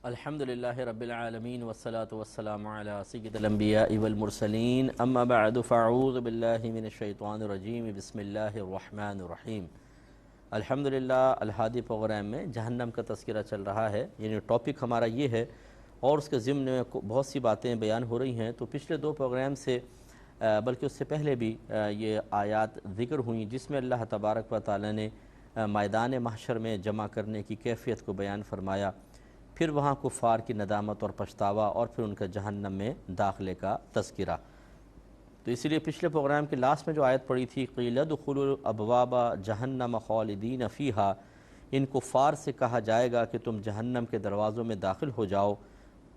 الحمدللہ رب العالمین والصلاة والسلام علی سید الانبیاء والمرسلین اما بعد فاعوذ باللہ من الشیطان الرجیم بسم اللہ الرحمن الرحیم۔ الحمدللہ الہادی پروگرام میں جہنم کا تذکرہ چل رہا ہے، یعنی ٹاپک ہمارا یہ ہے اور اس کے ضمن میں بہت سی باتیں بیان ہو رہی ہیں۔ تو پچھلے دو پروگرام سے بلکہ اس سے پہلے بھی یہ آیات ذکر ہوئیں جس میں اللہ تبارک و تعالی نے میدان محشر میں جمع کرنے کی کیفیت کو بیان فرمایا، پھر وہاں کفار کی ندامت اور پچھتاوا، اور پھر ان کا جہنم میں داخلے کا تذکرہ۔ تو اسی لیے پچھلے پروگرام کے لاسٹ میں جو آیت پڑھی تھی قیل ادخلوا ابواب جہنم خالدین فیہا، ان کفار سے کہا جائے گا کہ تم جہنم کے دروازوں میں داخل ہو جاؤ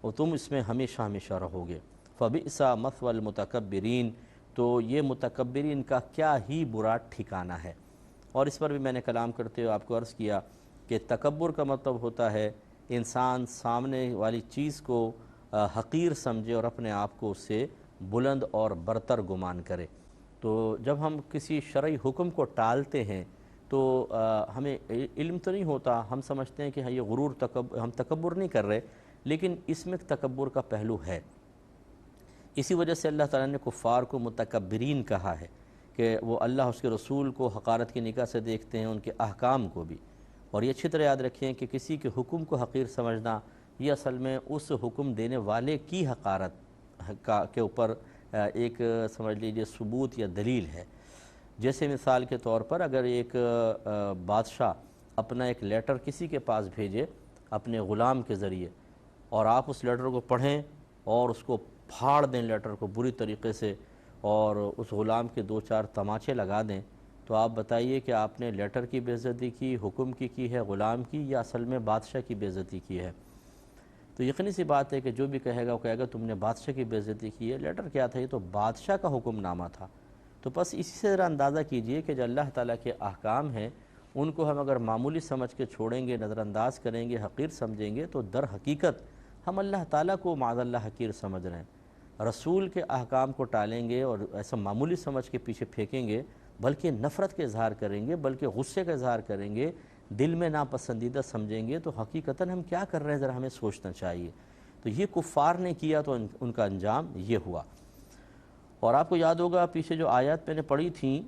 اور تم اس میں ہمیشہ ہمیشہ رہو گے۔ فبئس مثوى المتکبرین، تو یہ متکبرین کا کیا ہی برا ٹھکانہ ہے۔ اور اس پر بھی میں نے کلام کرتے ہوئے آپ کو عرض کیا کہ تکبر کا مطلب ہوتا ہے انسان سامنے والی چیز کو حقیر سمجھے اور اپنے آپ کو اس سے بلند اور برتر گمان کرے۔ تو جب ہم کسی شرعی حکم کو ٹالتے ہیں تو ہمیں علم تو نہیں ہوتا، ہم سمجھتے ہیں کہ یہ غرور ہم تکبر نہیں کر رہے، لیکن اس میں تکبر کا پہلو ہے۔ اسی وجہ سے اللہ تعالیٰ نے کفار کو متکبرین کہا ہے کہ وہ اللہ اس کے رسول کو حقارت کی نگاہ سے دیکھتے ہیں، ان کے احکام کو بھی۔ اور یہ اچھی طرح یاد رکھیں کہ کسی کے حکم کو حقیر سمجھنا یہ اصل میں اس حکم دینے والے کی حقارت کے اوپر ایک سمجھ لیجیے ثبوت یا دلیل ہے۔ جیسے مثال کے طور پر اگر ایک بادشاہ اپنا ایک لیٹر کسی کے پاس بھیجے اپنے غلام کے ذریعے، اور آپ اس لیٹر کو پڑھیں اور اس کو پھاڑ دیں لیٹر کو بری طریقے سے، اور اس غلام کے دو چار تماچے لگا دیں، تو آپ بتائیے کہ آپ نے لیٹر کی بے عزتی کی، حکم کی ہے، غلام کی، یا اصل میں بادشاہ کی بے عزتی کی ہے؟ تو یقینی سی بات ہے کہ جو بھی کہے گا وہ کہے گا تم نے بادشاہ کی بے عزتی کی ہے۔ لیٹر کیا تھا؟ یہ تو بادشاہ کا حکم نامہ تھا۔ تو بس اسی سے ذرا اندازہ کیجئے کہ جو اللہ تعالیٰ کے احکام ہیں ان کو ہم اگر معمولی سمجھ کے چھوڑیں گے، نظر انداز کریں گے، حقیر سمجھیں گے، تو در حقیقت ہم اللہ تعالیٰ کو معاذ اللہ حقیر سمجھ رہے ہیں۔ رسول کے احکام کو ٹالیں گے اور ایسا معمولی سمجھ کے پیچھے پھینکیں گے، بلکہ نفرت کے اظہار کریں گے، بلکہ غصے کا اظہار کریں گے، دل میں ناپسندیدہ سمجھیں گے، تو حقیقتاً ہم کیا کر رہے ہیں ذرا ہمیں سوچنا چاہیے۔ تو یہ کفار نے کیا تو ان کا انجام یہ ہوا۔ اور آپ کو یاد ہوگا پیچھے جو آیات میں نے پڑھی تھیں،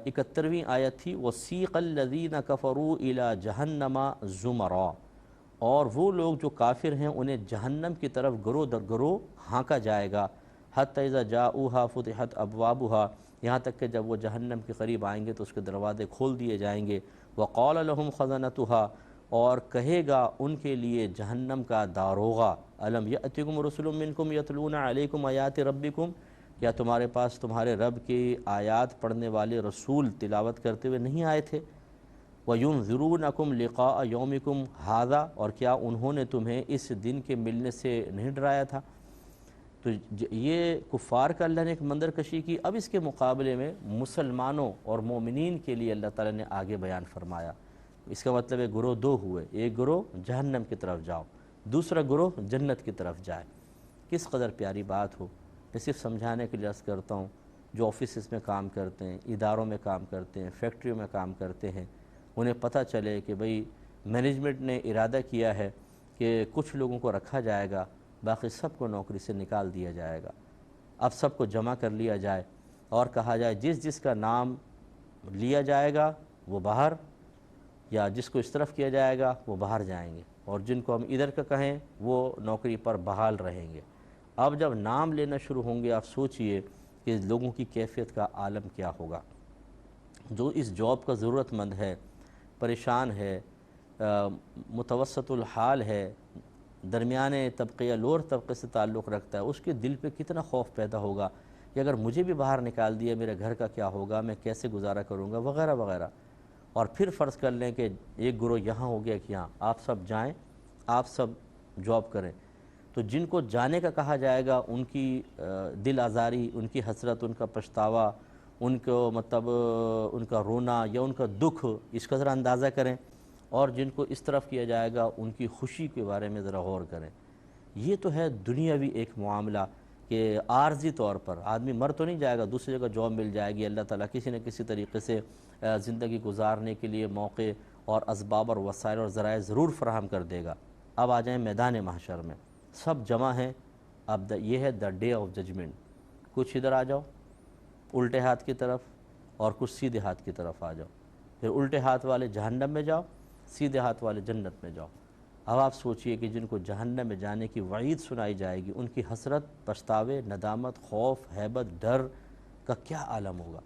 71ویں آیت تھی وَسِیقَ الَّذِينَ كَفَرُوا إِلَى جَهَنَّمَ زُمَرًا، اور وہ لوگ جو کافر ہیں انہیں جہنم کی طرف گروہ در گروہ ہانکا جائے گا، حتی اذا جاؤوها فتحت ابوابها، یہاں تک کہ جب وہ جہنم کے قریب آئیں گے تو اس کے دروازے کھول دیے جائیں گے۔ وقال لهم خزنتها، اور کہے گا ان کے لیے جہنم کا داروغہ، الم یأتکم رسل منکم یتلون علیکم آیات ربکم، کیا تمہارے پاس تمہارے رب کی آیات پڑھنے والے رسول تلاوت کرتے ہوئے نہیں آئے تھے؟ وَيُنذِرُونَكُمْ لِقَاءَ يَوْمِكُمْ هَذَا، اور کیا انہوں نے تمہیں اس دن کے ملنے سے نہیں ڈرایا تھا؟ تو یہ کفار کا اللہ نے ایک منظر کشی کی۔ اب اس کے مقابلے میں مسلمانوں اور مومنین کے لیے اللہ تعالیٰ نے آگے بیان فرمایا۔ اس کا مطلب ہے گروہ دو ہوئے، ایک گروہ جہنم کی طرف جاؤ، دوسرا گروہ جنت کی طرف جائے۔ کس قدر پیاری بات ہو۔ میں صرف سمجھانے کے لیے عرض کرتا ہوں، جو آفیسز میں کام کرتے ہیں، اداروں میں کام کرتے ہیں، فیکٹریوں میں کام کرتے ہیں، انہیں پتہ چلے کہ بھئی مینجمنٹ نے ارادہ کیا ہے کہ کچھ لوگوں کو رکھا جائے گا، باقی سب کو نوکری سے نکال دیا جائے گا۔ اب سب کو جمع کر لیا جائے اور کہا جائے جس جس کا نام لیا جائے گا وہ باہر، یا جس کو اس طرف کیا جائے گا وہ باہر جائیں گے، اور جن کو ہم ادھر کا کہیں وہ نوکری پر بحال رہیں گے۔ اب جب نام لینا شروع ہوں گے، آپ سوچئے کہ لوگوں کی کیفیت کا عالم کیا ہوگا۔ جو اس جاب کا ضرورت مند ہے، پریشان ہے، متوسط الحال ہے، درمیانے طبقے یا لوور طبقے سے تعلق رکھتا ہے، اس کے دل پہ کتنا خوف پیدا ہوگا کہ اگر مجھے بھی باہر نکال دیا میرے گھر کا کیا ہوگا، میں کیسے گزارا کروں گا، وغیرہ وغیرہ۔ اور پھر فرض کر لیں کہ ایک گروہ یہاں ہو گیا کہ یہاں آپ سب جائیں، آپ سب جاب کریں، تو جن کو جانے کا کہا جائے گا ان کی دل آزاری، ان کی حسرت، ان کا پچھتاوا، ان کو مطلب ان کا رونا یا ان کا دکھ، اس کا ذرا اندازہ کریں۔ اور جن کو اس طرف کیا جائے گا ان کی خوشی کے بارے میں ذرا غور کریں۔ یہ تو ہے دنیاوی ایک معاملہ کہ عارضی طور پر آدمی مر تو نہیں جائے گا، دوسری جگہ جاب مل جائے گی، اللہ تعالیٰ کسی نہ کسی طریقے سے زندگی گزارنے کے لیے موقع اور اسباب اور وسائل اور ذرائع ضرور فراہم کر دے گا۔ اب آ جائیں میدان محشر میں، سب جمع ہیں، اب یہ ہے دا ڈے آف ججمنٹ، کچھ ادھر آ جاؤ الٹے ہاتھ کی طرف اور کچھ سیدھے ہاتھ کی طرف آ جاؤ، پھر الٹے ہاتھ والے جہنم میں جاؤ، سیدھے ہاتھ والے جنت میں جاؤ۔ اب آپ سوچئے کہ جن کو جہنم میں جانے کی وعید سنائی جائے گی، ان کی حسرت، پچھتاوے، ندامت، خوف، ہیبت، ڈر کا کیا عالم ہوگا،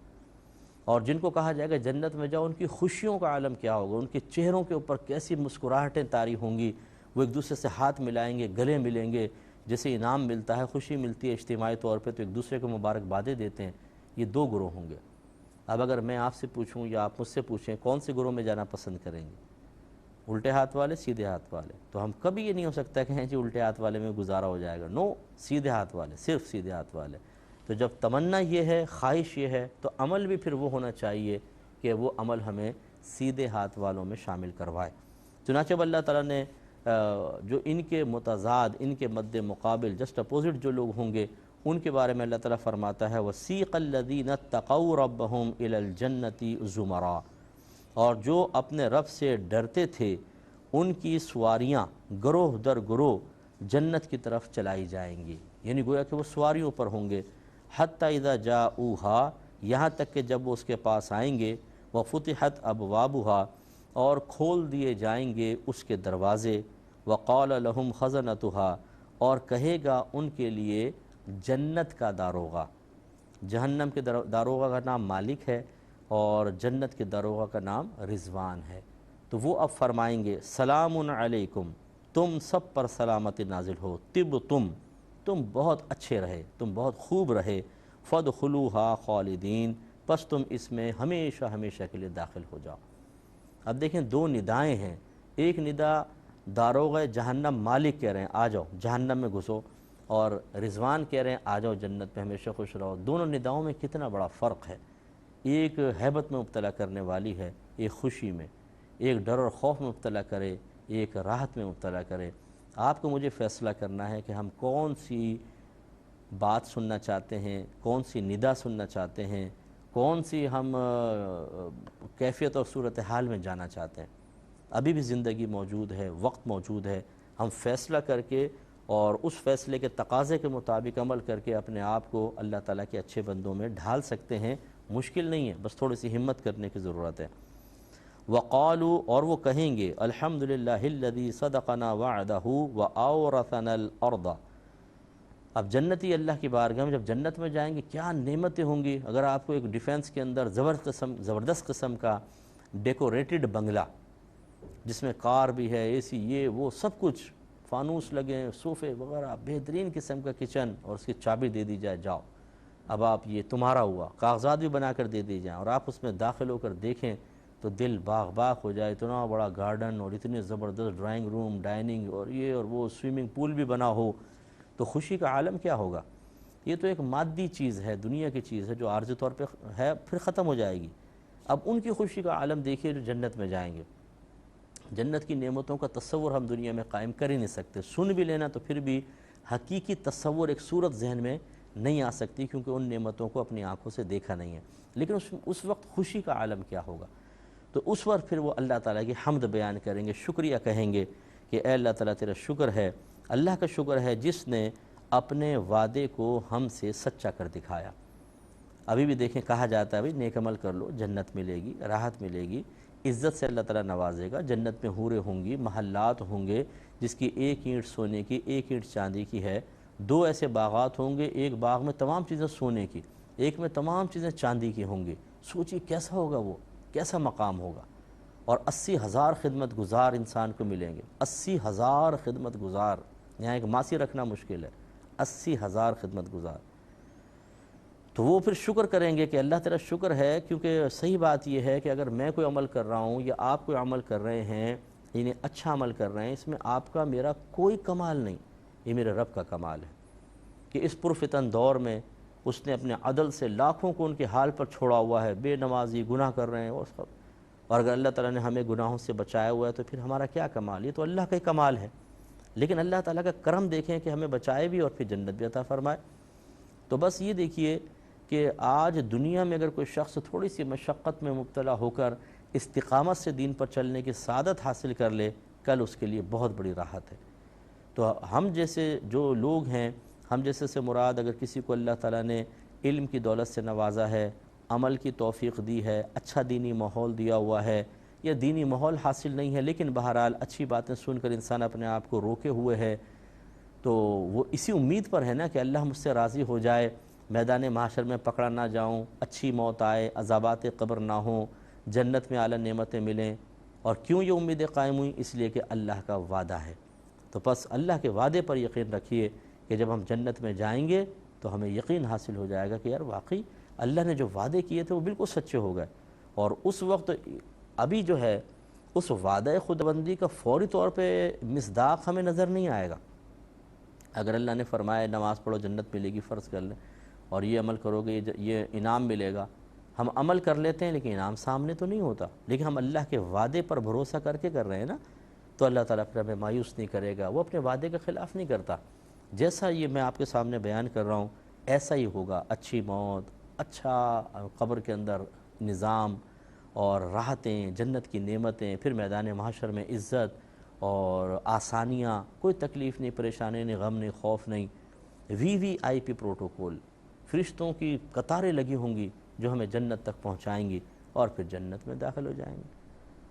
اور جن کو کہا جائے گا جنت میں جاؤ، ان کی خوشیوں کا عالم کیا ہوگا، ان کے چہروں کے اوپر کیسی مسکراہٹیں طاری ہوں گی، وہ ایک دوسرے سے ہاتھ ملائیں گے، گلے ملیں گے، جیسے انعام ملتا ہے، خوشی ملتی ہے اجتماعی طور پہ تو ایک دوسرے کو مبارکبادیں دیتے ہیں۔ یہ دو گروہ ہوں گے۔ اب اگر میں آپ سے پوچھوں یا آپ مجھ سے پوچھیں کون سے گروہ میں جانا پسند کریں گے، الٹے ہاتھ والے، سیدھے ہاتھ والے؟ تو ہم کبھی یہ نہیں ہو سکتا کہ جی الٹے ہاتھ والے میں گزارا ہو جائے گا، نو، سیدھے ہاتھ والے، صرف سیدھے ہاتھ والے۔ تو جب تمنا یہ ہے، خواہش یہ ہے، تو عمل بھی پھر وہ ہونا چاہیے کہ وہ عمل ہمیں سیدھے ہاتھ والوں میں شامل کروائے۔ چنانچہ اللہ تعالیٰ نے جو ان کے متضاد، ان کے مد مقابل جسٹ اپوزٹ جو لوگ ہوں گے، ان کے بارے میں اللہ تعالیٰ فرماتا ہے وَسِيقَ الَّذِينَ اتَّقَوْا رَبَّهُمْ إِلَى الْجَنَّةِ زُمَرًا، اور جو اپنے رب سے ڈرتے تھے ان کی سواریاں گروہ در گروہ جنت کی طرف چلائی جائیں گی، یعنی گویا کہ وہ سواریوں پر ہوں گے، حَتَّى إِذَا جَاءُوهَا، یہاں تک کہ جب وہ اس کے پاس آئیں گے، وَفُتِحَتْ أَبْوَابُهَا، اور کھول دیے جائیں گے اس کے دروازے، وَقَالَ لَهُمْ خَزَنَتُهَا، اور کہے گا ان کے لیے جنت کا داروغہ۔ جہنم کے داروغہ کا نام مالک ہے اور جنت کے داروغہ کا نام رضوان ہے۔ تو وہ اب فرمائیں گے سلام علیکم، تم سب پر سلامتی نازل ہو، تم بہت اچھے رہے، تم بہت خوب رہے، فَادْخُلُوهَا خالدین، پس تم اس میں ہمیشہ ہمیشہ کے لیے داخل ہو جاؤ۔ اب دیکھیں دو ندائیں ہیں، ایک ندا داروغہ جہنم مالک کہہ رہے ہیں آ جاؤ جہنم میں گھسو، اور رضوان کہہ رہے ہیں آ جاؤ جنت میں ہمیشہ خوش رہو۔ دونوں نداؤں میں کتنا بڑا فرق ہے، ایک ہیبت میں مبتلا کرنے والی ہے، ایک خوشی میں، ایک ڈر اور خوف میں مبتلا کرے، ایک راحت میں مبتلا کرے۔ آپ کو مجھے فیصلہ کرنا ہے کہ ہم کون سی بات سننا چاہتے ہیں، کون سی ندا سننا چاہتے ہیں، کون سی ہم کیفیت اور صورتحال میں جانا چاہتے ہیں۔ ابھی بھی زندگی موجود ہے، وقت موجود ہے، ہم فیصلہ کر کے اور اس فیصلے کے تقاضے کے مطابق عمل کر کے اپنے آپ کو اللہ تعالیٰ کے اچھے بندوں میں ڈھال سکتے ہیں۔ مشکل نہیں ہے، بس تھوڑی سی ہمت کرنے کی ضرورت ہے۔ وَقَالُوا، اور وہ کہیں گے الحمدللہ الذی صدقنا وعدہ وَأَوْرَثَنَا الْأَرْضَ۔ اب جنتی اللہ کی بارگاہ میں جب جنت میں جائیں گے کیا نعمتیں ہوں گی۔ اگر آپ کو ایک ڈیفینس کے اندر زبردست قسم کا ڈیکوریٹڈ بنگلہ جس میں کار بھی ہے، اے سی، یہ وہ سب کچھ، فانوس لگے ہیں، صوفے وغیرہ، بہترین قسم کا کچن، اور اس کی چابی دے دی جائے جاؤ اب آپ یہ تمہارا ہوا، کاغذات بھی بنا کر دے دی جائیں، اور آپ اس میں داخل ہو کر دیکھیں تو دل باغ باغ ہو جائے، اتنا بڑا گارڈن اور اتنے زبردست ڈرائنگ روم، ڈائننگ اور یہ اور وہ، سوئمنگ پول بھی بنا ہو، تو خوشی کا عالم کیا ہوگا۔ یہ تو ایک مادی چیز ہے، دنیا کی چیز ہے جو عارضی طور پہ ہے، پھر ختم ہو جائے گی۔ اب ان کی خوشی کا عالم دیکھیے جو جنت میں جائیں گے۔ جنت کی نعمتوں کا تصور ہم دنیا میں قائم کر ہی نہیں سکتے، سن بھی لینا تو پھر بھی حقیقی تصور ایک صورت ذہن میں نہیں آ سکتی، کیونکہ ان نعمتوں کو اپنی آنکھوں سے دیکھا نہیں ہے۔ لیکن اس وقت خوشی کا عالم کیا ہوگا، تو اس وقت پھر وہ اللہ تعالیٰ کی حمد بیان کریں گے، شکریہ کہیں گے کہ اے اللہ تعالیٰ تیرا شکر ہے، اللہ کا شکر ہے جس نے اپنے وعدے کو ہم سے سچا کر دکھایا۔ ابھی بھی دیکھیں کہا جاتا ہے بھئی نیک عمل کر لو، جنت ملے گی، راحت ملے گی، عزت سے اللہ تعالیٰ نوازے گا، جنت میں حوریں ہوں گی، محلات ہوں گے جس کی ایک اینٹ سونے کی، ایک اینٹ چاندی کی ہے، دو ایسے باغات ہوں گے، ایک باغ میں تمام چیزیں سونے کی، ایک میں تمام چیزیں چاندی کی ہوں گی۔ سوچیے کیسا ہوگا وہ، کیسا مقام ہوگا، اور 80,000 خدمت گزار انسان کو ملیں گے، 80,000 خدمت گزار، یہاں ایک ماسی رکھنا مشکل ہے، 80,000 خدمت گزار۔ تو وہ پھر شکر کریں گے کہ اللہ تیرا شکر ہے، کیونکہ صحیح بات یہ ہے کہ اگر میں کوئی عمل کر رہا ہوں یا آپ کوئی عمل کر رہے ہیں، یعنی اچھا عمل کر رہے ہیں، اس میں آپ کا میرا کوئی کمال نہیں، یہ میرے رب کا کمال ہے کہ اس پرفتن دور میں اس نے اپنے عدل سے لاکھوں کو ان کے حال پر چھوڑا ہوا ہے، بے نمازی گناہ کر رہے ہیں اور اگر اللہ تعالیٰ نے ہمیں گناہوں سے بچایا ہوا ہے تو پھر ہمارا کیا کمال، یہ تو اللہ کا ہی کمال ہے۔ لیکن اللہ تعالیٰ کا کرم دیکھیں کہ ہمیں بچائے بھی اور پھر جنت بھی عطا فرمائے۔ تو بس یہ دیکھیے کہ آج دنیا میں اگر کوئی شخص تھوڑی سی مشقت میں مبتلا ہو کر استقامت سے دین پر چلنے کی سعادت حاصل کر لے کل اس کے لیے بہت بڑی راحت ہے۔ تو ہم جیسے جو لوگ ہیں، ہم جیسے سے مراد اگر کسی کو اللہ تعالیٰ نے علم کی دولت سے نوازا ہے، عمل کی توفیق دی ہے، اچھا دینی ماحول دیا ہوا ہے، یا دینی ماحول حاصل نہیں ہے لیکن بہرحال اچھی باتیں سن کر انسان اپنے آپ کو روکے ہوئے ہے، تو وہ اسی امید پر ہے نا کہ اللہ مجھ سے راضی ہو جائے، میدان محشر میں پکڑا نہ جاؤں، اچھی موت آئے، عذابات قبر نہ ہوں، جنت میں اعلیٰ نعمتیں ملیں۔ اور کیوں یہ امیدیں قائم ہوئیں؟ اس لیے کہ اللہ کا وعدہ ہے۔ تو بس اللہ کے وعدے پر یقین رکھیے کہ جب ہم جنت میں جائیں گے تو ہمیں یقین حاصل ہو جائے گا کہ یار واقعی اللہ نے جو وعدے کیے تھے وہ بالکل سچے ہو گئے۔ اور اس وقت ابھی جو ہے اس وعدہ خداوندی کا فوری طور پہ مصداق ہمیں نظر نہیں آئے گا۔ اگر اللہ نے فرمایا نماز پڑھو جنت ملے گی، فرض کر لیں، اور یہ عمل کرو گے یہ انعام ملے گا، ہم عمل کر لیتے ہیں لیکن انعام سامنے تو نہیں ہوتا، لیکن ہم اللہ کے وعدے پر بھروسہ کر کے کر رہے ہیں نا، تو اللہ تعالیٰ پھر ہمیں مایوس نہیں کرے گا، وہ اپنے وعدے کے خلاف نہیں کرتا۔ جیسا یہ میں آپ کے سامنے بیان کر رہا ہوں ایسا ہی ہوگا، اچھی موت، اچھا قبر کے اندر نظام اور راحتیں، جنت کی نعمتیں، پھر میدان محشر میں عزت اور آسانیاں، کوئی تکلیف نہیں، پریشانی نہیں، غم نہیں، خوف نہیں، وی وی آئی پی پروٹوکول، فرشتوں کی قطاریں لگی ہوں گی جو ہمیں جنت تک پہنچائیں گی اور پھر جنت میں داخل ہو جائیں گے۔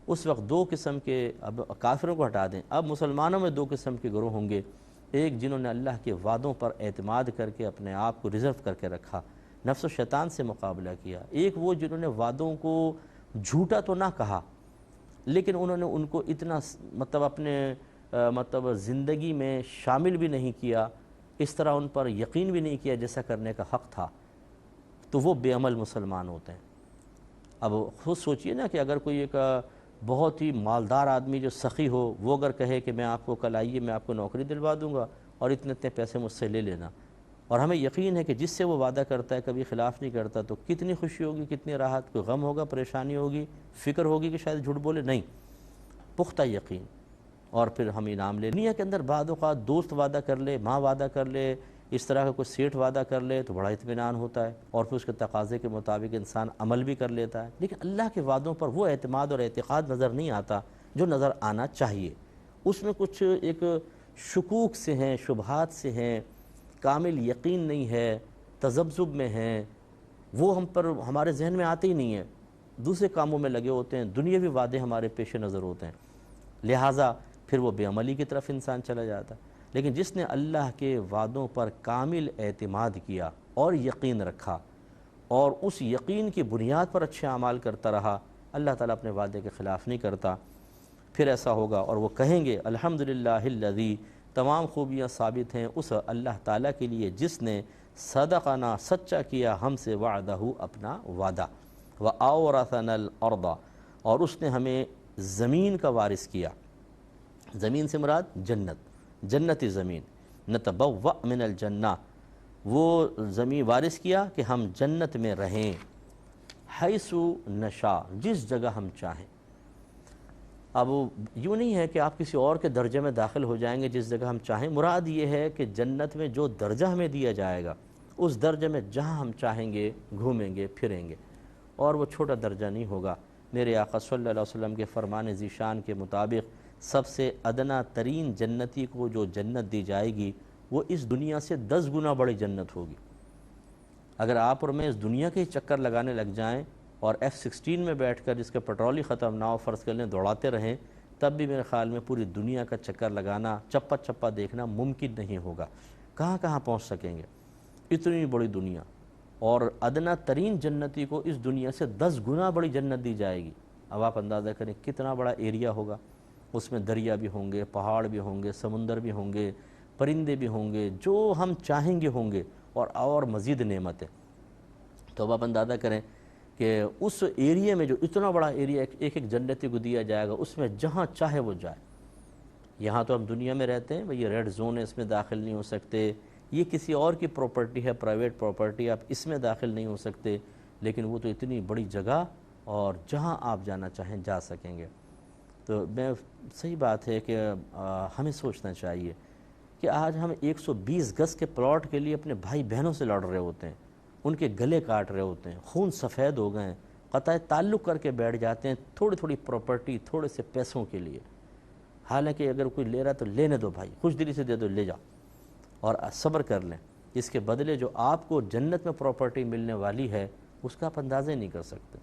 اس وقت دو قسم کے، اب کافروں کو ہٹا دیں، اب مسلمانوں میں دو قسم کے گروہ ہوں گے، ایک جنہوں نے اللہ کے وعدوں پر اعتماد کر کے اپنے آپ کو ریزرو کر کے رکھا، نفس و شیطان سے مقابلہ کیا، ایک وہ جنہوں نے وعدوں کو جھوٹا تو نہ کہا لیکن انہوں نے ان کو اتنا مطلب اپنے مطلب زندگی میں شامل بھی نہیں کیا، اس طرح ان پر یقین بھی نہیں کیا جیسا کرنے کا حق تھا، تو وہ بے عمل مسلمان ہوتے ہیں۔ اب خود سوچئے نا کہ اگر کوئی ایک بہت ہی مالدار آدمی جو سخی ہو، وہ اگر کہے کہ میں آپ کو کل آئیے میں آپ کو نوکری دلوا دوں گا اور اتنے اتنے پیسے مجھ سے لے لینا، اور ہمیں یقین ہے کہ جس سے وہ وعدہ کرتا ہے کبھی خلاف نہیں کرتا، تو کتنی خوشی ہوگی، کتنی راحت، کوئی غم ہوگا، پریشانی ہوگی، فکر ہوگی کہ شاید جھوٹ بولے، نہیں، پختہ یقین، اور پھر ہم انعام لے۔ دنیا کے اندر بعض اوقات دوست وعدہ کر لے، ماں وعدہ کر لے، اس طرح کا کوئی سیٹھ وعدہ کر لے تو بڑا اطمینان ہوتا ہے اور پھر اس کے تقاضے کے مطابق انسان عمل بھی کر لیتا ہے، لیکن اللہ کے وعدوں پر وہ اعتماد اور اعتقاد نظر نہیں آتا جو نظر آنا چاہیے۔ اس میں کچھ ایک شکوک سے ہیں، شبہات سے ہیں، کامل یقین نہیں ہے، تذبذب میں ہیں، وہ ہم پر ہمارے ذہن میں آتے ہی نہیں ہیں، دوسرے کاموں میں لگے ہوتے ہیں، دنیاوی وعدے ہمارے پیش نظر ہوتے ہیں، لہٰذا پھر وہ بے عملی کی طرف انسان چلا جاتا ہے۔ لیکن جس نے اللہ کے وعدوں پر کامل اعتماد کیا اور یقین رکھا اور اس یقین کی بنیاد پر اچھے اعمال کرتا رہا، اللہ تعالیٰ اپنے وعدے کے خلاف نہیں کرتا، پھر ایسا ہوگا اور وہ کہیں گے الحمدللہ الذی، تمام خوبیاں ثابت ہیں اس اللہ تعالیٰ کے لیے جس نے صدقنا، سچا کیا ہم سے وعدہ، اپنا وعدہ، وَأَوْرَثَنَا الْأَرْضَ، اور اس نے ہمیں زمین کا وارث کیا۔ زمین سے مراد جنت، جنتی زمین، نتبوأ من الجنہ، وہ زمین وارث کیا کہ ہم جنت میں رہیں، حیث نشاء، جس جگہ ہم چاہیں۔ اب یوں نہیں ہے کہ آپ کسی اور کے درجے میں داخل ہو جائیں گے جس جگہ ہم چاہیں، مراد یہ ہے کہ جنت میں جو درجہ ہمیں دیا جائے گا اس درجے میں جہاں ہم چاہیں گے گھومیں گے پھریں گے، اور وہ چھوٹا درجہ نہیں ہوگا۔ میرے آقا صلی اللہ علیہ وسلم کے فرمان ذیشان کے مطابق سب سے ادنا ترین جنتی کو جو جنت دی جائے گی وہ اس دنیا سے 10 گنا بڑی جنت ہوگی۔ اگر آپ اور میں اس دنیا کے ہی چکر لگانے لگ جائیں اور F-16 میں بیٹھ کر جس کے پیٹرول ہی ختم نہ ہو فرض کر لیں دوڑاتے رہیں، تب بھی میرے خیال میں پوری دنیا کا چکر لگانا، چپا چپا دیکھنا ممکن نہیں ہوگا۔ کہاں کہاں پہنچ سکیں گے؟ اتنی بڑی دنیا، اور ادنا ترین جنتی کو اس دنیا سے 10 گنا بڑی جنت دی جائے گی۔ اب آپ اندازہ کریں کتنا بڑا ایریا ہوگا، اس میں دریا بھی ہوں گے، پہاڑ بھی ہوں گے، سمندر بھی ہوں گے، پرندے بھی ہوں گے، جو ہم چاہیں گے ہوں گے، اور مزید نعمتیں۔ تو اب آپ اندازہ کریں کہ اس ایریے میں جو اتنا بڑا ایریا ایک ایک جنتی کو دیا جائے گا، اس میں جہاں چاہے وہ جائے۔ یہاں تو ہم دنیا میں رہتے ہیں بھئی یہ ریڈ زون ہے، اس میں داخل نہیں ہو سکتے، یہ کسی اور کی پراپرٹی ہے، پرائیویٹ پراپرٹی، آپ اس میں داخل نہیں ہو سکتے، لیکن وہ تو اتنی بڑی جگہ اور جہاں آپ جانا چاہیں جا سکیں گے۔ تو صحیح بات ہے کہ ہمیں سوچنا چاہیے کہ آج ہم 120 گز کے پلاٹ کے لیے اپنے بھائی بہنوں سے لڑ رہے ہوتے ہیں، ان کے گلے کاٹ رہے ہوتے ہیں، خون سفید ہو گئے ہیں، قطع تعلق کر کے بیٹھ جاتے ہیں تھوڑی تھوڑی پراپرٹی، تھوڑے سے پیسوں کے لیے۔ حالانکہ اگر کوئی لے رہا ہے تو لینے دو بھائی، خوش دلی سے دے دو، لے جاؤ اور صبر کر لیں، اس کے بدلے جو آپ کو جنت میں پراپرٹی ملنے والی ہے اس کا آپ اندازے نہیں کر سکتے۔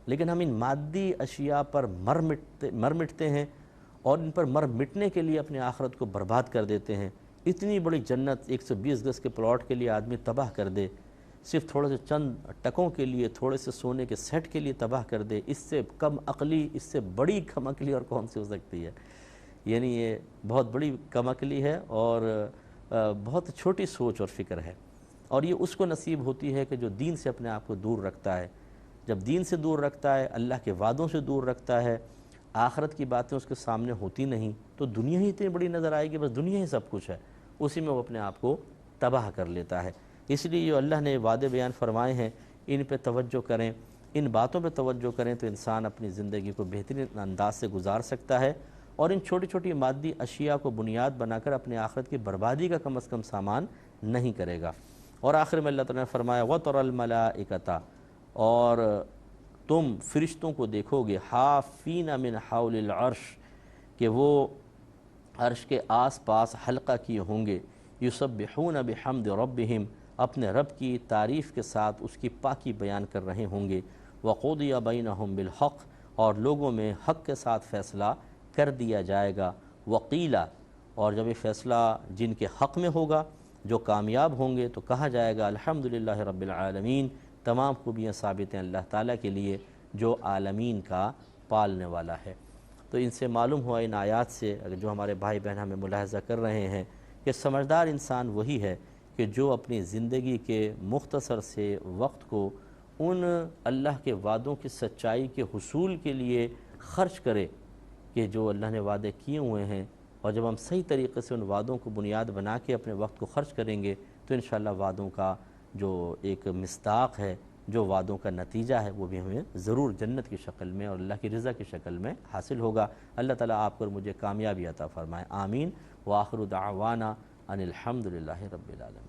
لیکن ہم ان مادی اشیاء پر مر مٹتے ہیں اور ان پر مر مٹنے کے لیے اپنی آخرت کو برباد کر دیتے ہیں۔ اتنی بڑی جنت 120 گز کے پلاٹ کے لیے آدمی تباہ کر دے، صرف تھوڑے سے چند ٹکوں کے لیے، تھوڑے سے سونے کے سیٹ کے لیے تباہ کر دے، اس سے کم عقلی، اس سے بڑی کم عقلی اور کون سی ہو سکتی ہے؟ یعنی یہ بہت بڑی کم عقلی ہے اور بہت چھوٹی سوچ اور فکر ہے، اور یہ اس کو نصیب ہوتی ہے کہ جو دین سے اپنے آپ کو دور رکھتا ہے۔ جب دین سے دور رکھتا ہے، اللہ کے وعدوں سے دور رکھتا ہے، آخرت کی باتیں اس کے سامنے ہوتی نہیں، تو دنیا ہی اتنی بڑی نظر آئے گی، بس دنیا ہی سب کچھ ہے، اسی میں وہ اپنے آپ کو تباہ کر لیتا ہے۔ اس لیے جو اللہ نے وعدے بیان فرمائے ہیں ان پہ توجہ کریں، ان باتوں پہ توجہ کریں تو انسان اپنی زندگی کو بہترین انداز سے گزار سکتا ہے، اور ان چھوٹی چھوٹی مادی اشیاء کو بنیاد بنا کر اپنے آخرت کی بربادی کا کم از کم سامان نہیں کرے گا۔ اور آخر میں اللہ تعالیٰ نے فرمایا وَتَرَى الْمَلَائِكَةَ، اور تم فرشتوں کو دیکھو گے حافین من حول العرش، کہ وہ عرش کے آس پاس حلقہ کیے ہوں گے، یسبحون بحمد ربہم، اپنے رب کی تعریف کے ساتھ اس کی پاکی بیان کر رہے ہوں گے، وقضی بینہم بالحق، اور لوگوں میں حق کے ساتھ فیصلہ کر دیا جائے گا، وقیلا، اور جب یہ فیصلہ جن کے حق میں ہوگا، جو کامیاب ہوں گے، تو کہا جائے گا الحمدللہ رب العالمین، تمام خوبیاں ثابت ہیں اللہ تعالیٰ کے لیے جو عالمین کا پالنے والا ہے۔ تو ان سے معلوم ہوا ان آیات سے، جو ہمارے بھائی بہن ہمیں ملاحظہ کر رہے ہیں، کہ سمجھدار انسان وہی ہے کہ جو اپنی زندگی کے مختصر سے وقت کو ان اللہ کے وعدوں کی سچائی کے حصول کے لیے خرچ کرے، کہ جو اللہ نے وعدے کیے ہوئے ہیں، اور جب ہم صحیح طریقے سے ان وعدوں کو بنیاد بنا کے اپنے وقت کو خرچ کریں گے تو انشاءاللہ وعدوں کا جو ایک مصداق ہے، جو وعدوں کا نتیجہ ہے، وہ بھی ہمیں ضرور جنت کی شکل میں اور اللہ کی رضا کی شکل میں حاصل ہوگا۔ اللہ تعالیٰ آپ کو مجھے کامیابی عطا فرمائے، آمین۔ وآخر دعوانا ان الحمدللہ رب العالمین۔